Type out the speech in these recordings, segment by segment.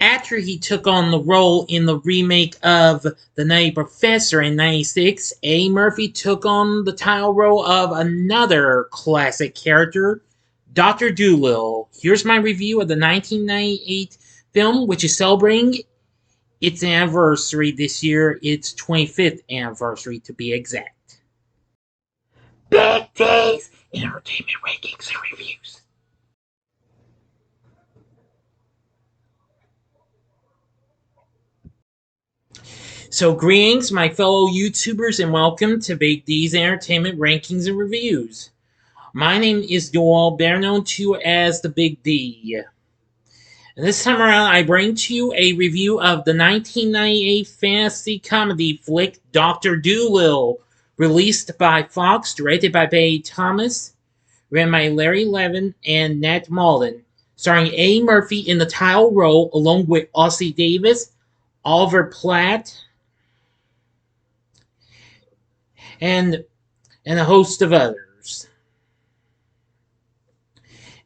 After he took on the role in the remake of The Nutty Professor in '96, A. Murphy took on the title role of another classic character, Dr. Dolittle. Here's my review of the 1998 film, which is celebrating its anniversary this year, its 25th anniversary to be exact. Bad Days Entertainment Rankings and Reviews. So greetings, my fellow YouTubers, and welcome to Big D's Entertainment Rankings and Reviews. My name is Joel, better known to you as the Big D. And this time around, I bring to you a review of the 1998 fantasy comedy flick Dr. Dolittle, released by Fox, directed by Betty Thomas, written by Larry Levin and Nat Malden, starring A. Murphy in the title role along with Ossie Davis, Oliver Platt, and a host of others.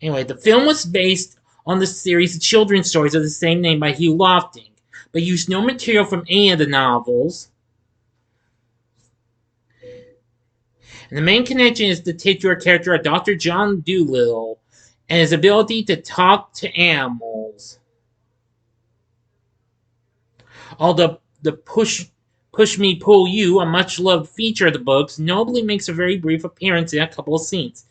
Anyway, the film was based on the series of children's stories of the same name by Hugh Lofting, but used no material from any of the novels. And the main connection is the titular character of Dr. John Dolittle and his ability to talk to animals. Although the Push Me Pull You, a much-loved feature of the books, nobly makes a very brief appearance in a couple of scenes.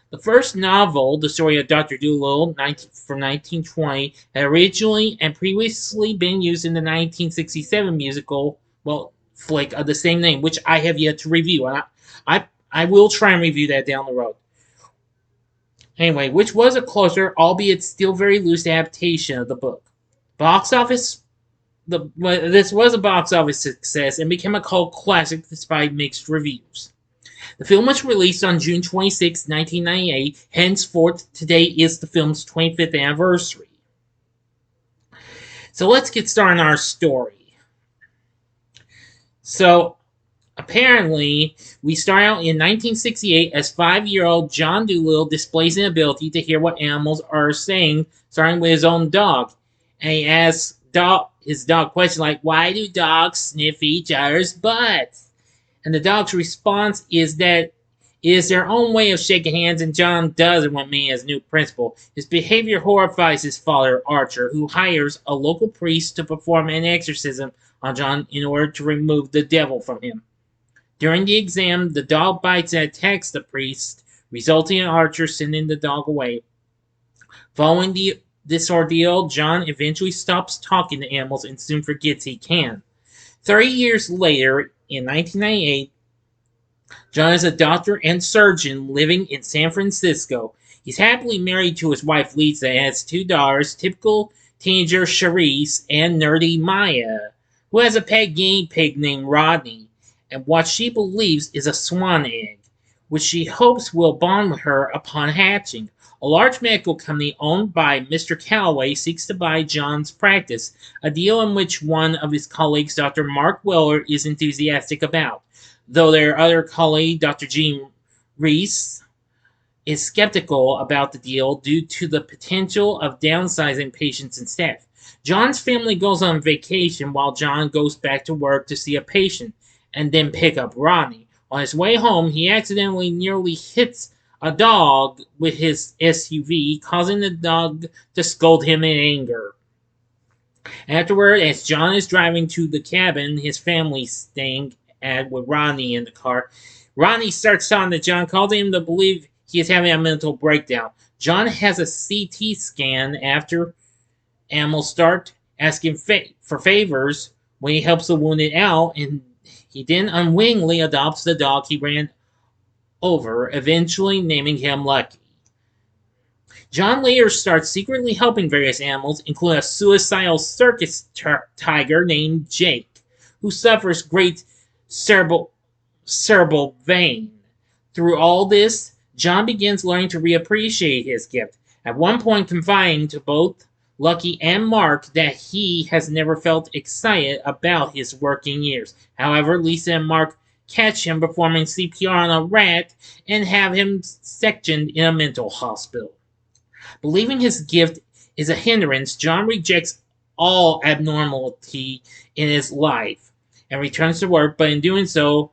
The first novel, The Story of Dr. Dolittle, from 1920, had originally and previously been used in the 1967 musical, flick of the same name, which I have yet to review. And I will try and review that down the road. Anyway, which was a closer, albeit still very loose adaptation of the book. This was a box office success and became a cult classic despite mixed reviews. The film was released on June 26, 1998. Henceforth, today is the film's 25th anniversary. So let's get started on our story. So, apparently, we start out in 1968 as 5-year-old John Dolittle displays an ability to hear what animals are saying, starting with his own dog. And he asks his dog questions like, why do dogs sniff each other's butts? And the dog's response is that it is their own way of shaking hands, and John doesn't want me as new principal. His behavior horrifies his father, Archer, who hires a local priest to perform an exorcism on John in order to remove the devil from him. During the exam, the dog bites and attacks the priest, resulting in Archer sending the dog away. Following this ordeal, John eventually stops talking to animals and soon forgets he can. 30 years later, in 1998, John is a doctor and surgeon living in San Francisco. He's happily married to his wife Lisa and has 2 daughters, typical teenager Charisse and nerdy Maya, who has a pet guinea pig named Rodney, and what she believes is a swan egg, which she hopes will bond with her upon hatching. A large medical company owned by Mr. Calloway seeks to buy John's practice, a deal in which one of his colleagues, Dr. Mark Weller, is enthusiastic about, though their other colleague, Dr. Gene Reese, is skeptical about the deal due to the potential of downsizing patients and staff. John's family goes on vacation while John goes back to work to see a patient and then pick up Rodney. On his way home, he accidentally nearly hits a dog with his SUV, causing the dog to scold him in anger. Afterward, as John is driving to the cabin his family's staying at with Rodney in the car, Rodney starts talking to John, causing him to believe he is having a mental breakdown. John has a CT scan after animals start asking for favors when he helps the wounded out, and he then unwittingly adopts the dog he ran over, eventually naming him Lucky. John later starts secretly helping various animals, including a suicidal circus tiger named Jake, who suffers great cerebral pain. Through all this, John begins learning to reappreciate his gift, at one point confiding to both Lucky and Mark that he has never felt excited about his working years. However, Lisa and Mark catch him performing CPR on a rat and have him sectioned in a mental hospital. Believing his gift is a hindrance, John rejects all abnormality in his life and returns to work, but in doing so,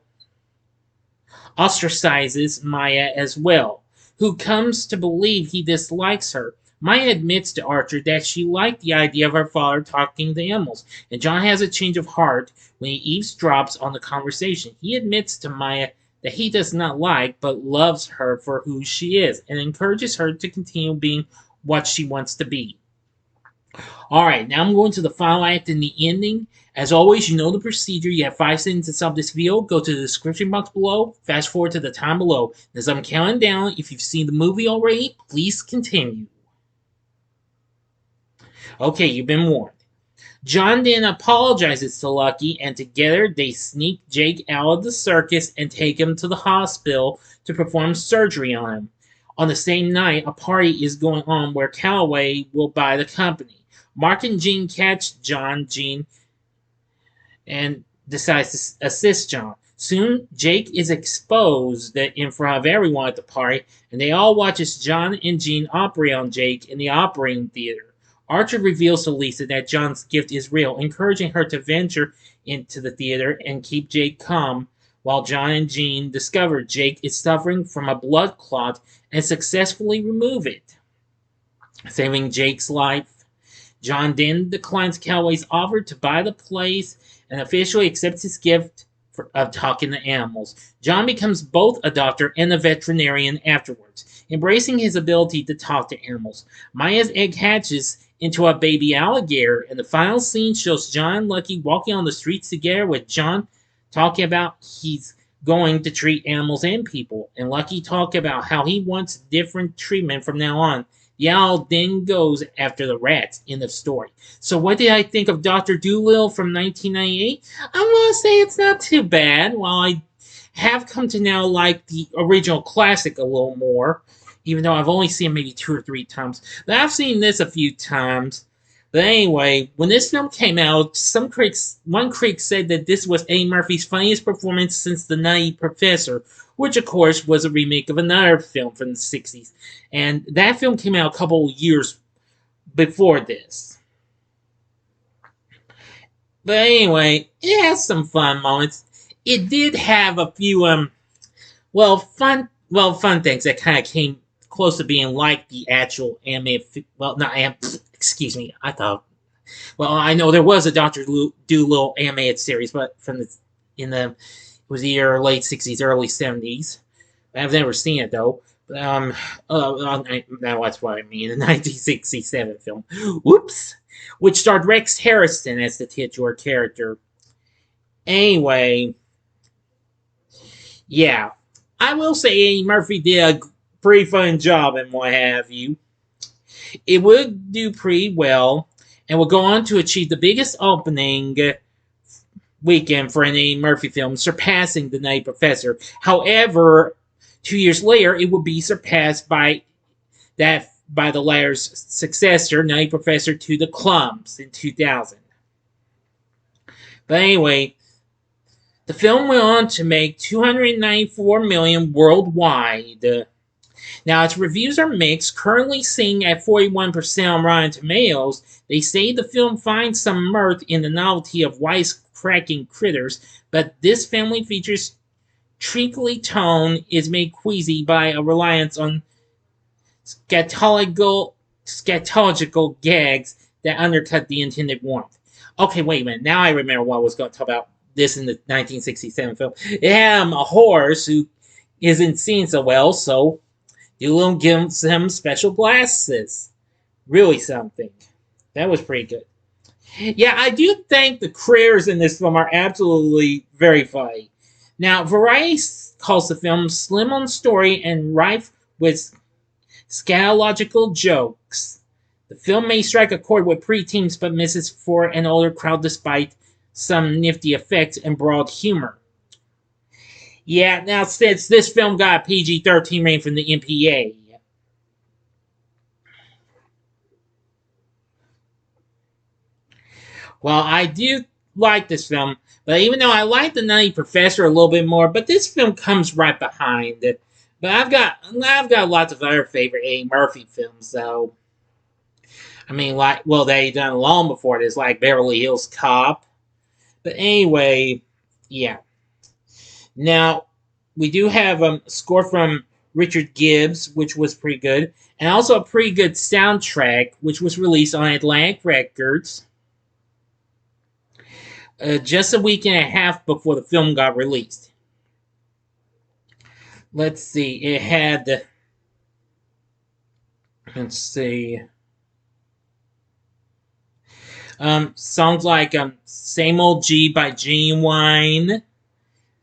ostracizes Maya as well, who comes to believe he dislikes her. Maya admits to Archer that she liked the idea of her father talking to animals, and John has a change of heart when he eavesdrops on the conversation. He admits to Maya that he does not like but loves her for who she is, and encourages her to continue being what she wants to be. Alright, now I'm going to the final act and the ending. As always, you know the procedure. You have 5 seconds to sub this video. Go to the description box below. Fast forward to the time below. As I'm counting down, if you've seen the movie already, please continue. Okay, you've been warned. John then apologizes to Lucky, and together they sneak Jake out of the circus and take him to the hospital to perform surgery on him. On the same night, a party is going on where Calloway will buy the company. Mark and Jean catch Jean, and decides to assist John. Soon, Jake is exposed in front of everyone at the party, and they all watch as John and Jean operate on Jake in the operating theater. Archer reveals to Lisa that John's gift is real, encouraging her to venture into the theater and keep Jake calm, while John and Jean discover Jake is suffering from a blood clot and successfully remove it, saving Jake's life. John then declines Calloway's offer to buy the place and officially accepts his gift of talking to animals. John becomes both a doctor and a veterinarian afterwards, embracing his ability to talk to animals. Maya's egg hatches into a baby alligator, and the final scene shows John and Lucky walking on the streets together, with John talking about he's going to treat animals and people, and Lucky talk about how he wants different treatment from now on. The owl then goes after the rats. End of story. So what did I think of Dr. Dolittle from 1998? I'm going to say it's not too bad. While I have come to now like the original classic a little more, even though I've only seen it maybe 2 or 3 times. But I've seen this a few times. But anyway, when this film came out, one critic said that this was Eddie Murphy's funniest performance since The Nutty Professor, which of course was a remake of another film from the 60s. And that film came out a couple of years before this. But anyway, it has some fun moments. It did have a few fun things that kind of came close to being like the actual animated. Excuse me. I know there was a Dr. Dolittle animated series, but it was either late 60s, early 70s. I've never seen it though. Now that's what I mean. The 1967 film. Whoops. Which starred Rex Harrison as the titular character. Anyway, yeah, I will say Eddie Murphy did a pretty fun job and what have you. It would do pretty well and will go on to achieve the biggest opening weekend for an Eddie Murphy film, surpassing The Nutty Professor. However, 2 years later, it would be surpassed by the latter's successor, Nutty Professor to the Clumps, in 2000. But anyway, the film went on to make $294 million worldwide. Now, its reviews are mixed, currently sitting at 41% on Rotten Tomatoes. They say the film finds some mirth in the novelty of wisecracking critters, but this family feature's treacly tone is made queasy by a reliance on scatological gags that undercut the intended warmth. Okay, wait a minute. Now I remember what I was going to talk about this in the 1967 film. It had a horse who isn't seeing so well, so Dolittle gives him special glasses. Really something. That was pretty good. Yeah, I do think the critters in this film are absolutely very funny. Now, Variety calls the film slim on story and rife with scatological jokes. The film may strike a chord with preteens but misses for an older crowd despite some nifty effects and broad humor. Yeah, now since this film got a PG-13 rating from the MPA. Well, I do like this film, but even though I like The Nutty Professor a little bit more, but this film comes right behind it. But I've got lots of other favorite Eddie Murphy films, though. I mean, like, well, they done long before this, like Beverly Hills Cop. But anyway, yeah. Now, we do have a score from Richard Gibbs, which was pretty good, and also a pretty good soundtrack, which was released on Atlantic Records just a week and a half before the film got released. Let's see, it had, let's see, songs like Same Old G by Genuine.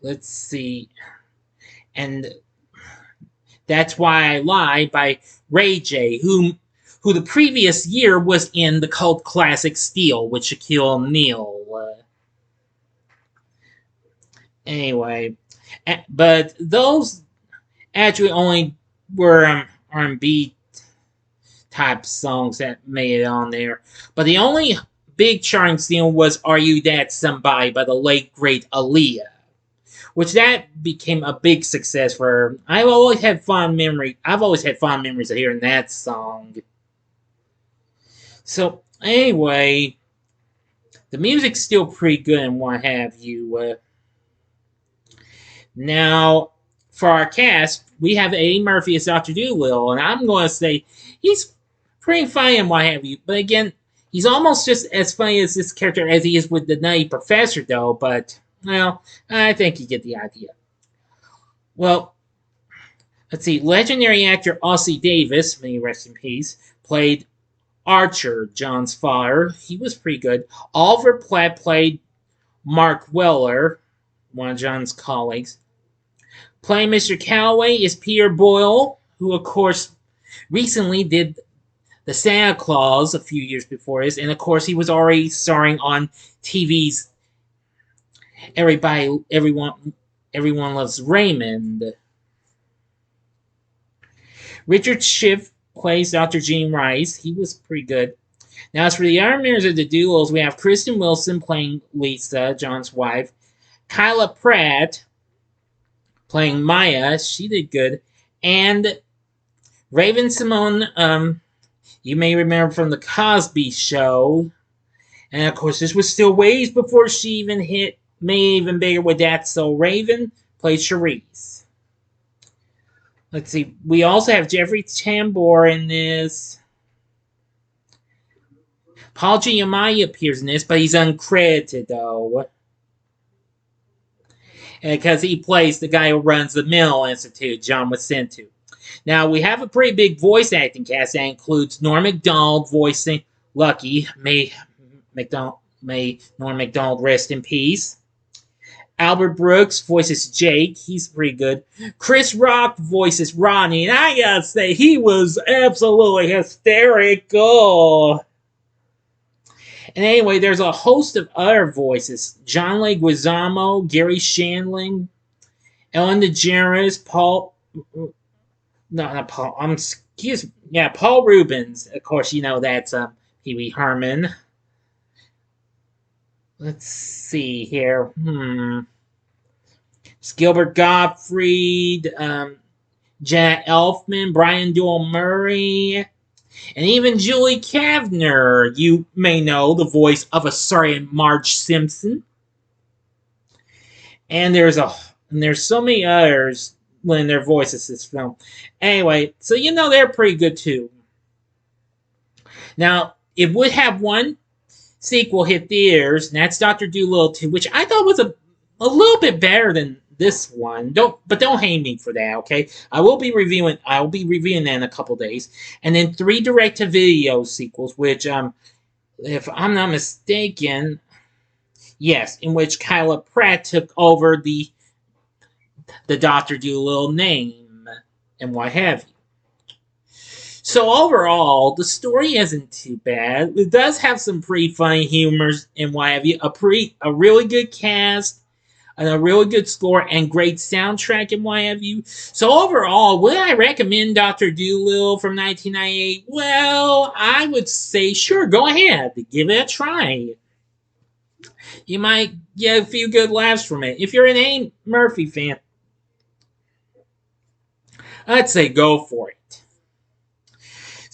Let's see, and That's Why I Lie by Ray J, who the previous year was in the cult classic Steel with Shaquille O'Neal. Anyway, but those actually only were R&B type songs that made it on there. But the only big charting single was Are You That Somebody by the late great Aaliyah, which that became a big success for her. I've always had fond memories of hearing that song. So anyway, the music's still pretty good and what have you. Now, for our cast, we have Eddie Murphy as Dr. Dolittle, and I'm going to say he's pretty funny and what have you. But again, he's almost just as funny as this character as he is with the Nutty Professor, though. But, well, I think you get the idea. Well, let's see. Legendary actor Ossie Davis, may he rest in peace, played Archer, John's father. He was pretty good. Oliver Platt played Mark Weller, one of John's colleagues. Playing Mr. Calloway is Peter Boyle, who, of course, recently did the Santa Claus a few years before this, and of course, he was already starring on TV's Everyone Loves Raymond. Richard Schiff plays Dr. Gene Rice. He was pretty good. Now, as for the other members of the Dolittles, we have Kristen Wilson playing Lisa, John's wife. Kyla Pratt playing Maya. She did good. And Raven-Symone, you may remember from The Cosby Show. And, of course, this was still ways before she even made even bigger with That's So Raven, played Charisse. Let's see. We also have Jeffrey Tambor in this. Paul Giamatti appears in this, but he's uncredited, though. Because he plays the guy who runs the Mill Institute John was sent to. Now, we have a pretty big voice acting cast that includes Norm Macdonald voicing Lucky. May Norm Macdonald rest in peace. Albert Brooks voices Jake. He's pretty good. Chris Rock voices Ronnie. And I gotta say, he was absolutely hysterical. And anyway, there's a host of other voices. John Leguizamo, Gary Shandling, Ellen DeGeneres, Paul... No, not Paul. Paul Rubens. Of course, you know that's Pee Wee Herman. Let's see here. It's Gilbert Gottfried, Janet Elfman, Brian Doyle Murray, and even Julie Kavner. You may know the voice of a certain Marge Simpson. And there's so many others lending their voices to this film. Anyway, so you know they're pretty good too. Now, it would have one sequel hit theaters, and that's Dr. Dolittle 2, which I thought was a little bit better than this one. Don't hate me for that, okay? I will be reviewing that in a couple days. And then 3 direct-to-video sequels, which, if I'm not mistaken, yes, in which Kyla Pratt took over the Dr. Dolittle name and what have you. So overall, the story isn't too bad. It does have some pretty funny humors and what have you. A really good cast, and a really good score, and great soundtrack and what have you. So overall, would I recommend Dr. Dolittle from 1998? Well, I would say sure, go ahead. Give it a try. You might get a few good laughs from it. If you're an Eddie Murphy fan, I'd say go for it.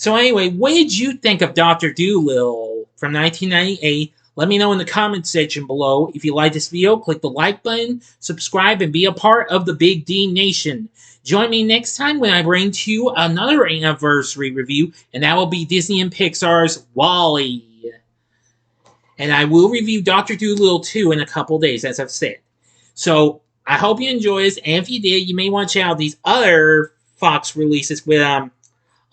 So anyway, what did you think of Dr. Dolittle from 1998? Let me know in the comment section below. If you like this video, click the like button, subscribe, and be a part of the Big D Nation. Join me next time when I bring to you another anniversary review, and that will be Disney and Pixar's WALL-E. And I will review Dr. Dolittle 2 in a couple days, as I've said. So, I hope you enjoy this, and if you did, you may want to check out these other Fox releases with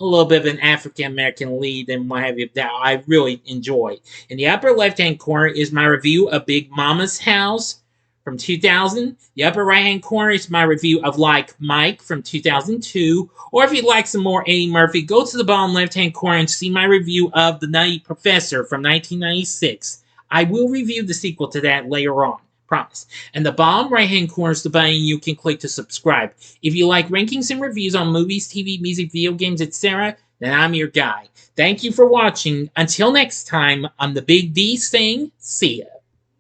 a little bit of an African-American lead and what have you that I really enjoy. In the upper left-hand corner is my review of Big Mama's House from 2000. The upper right-hand corner is my review of Like Mike from 2002. Or if you'd like some more Eddie Murphy, go to the bottom left-hand corner and see my review of The Nutty Professor from 1996. I will review the sequel to that later on. Promise. And the bottom right-hand corner is the button you can click to subscribe. If you like rankings and reviews on movies, TV, music, video games, etc., then I'm your guy. Thank you for watching. Until next time, I'm the Big D saying, see ya.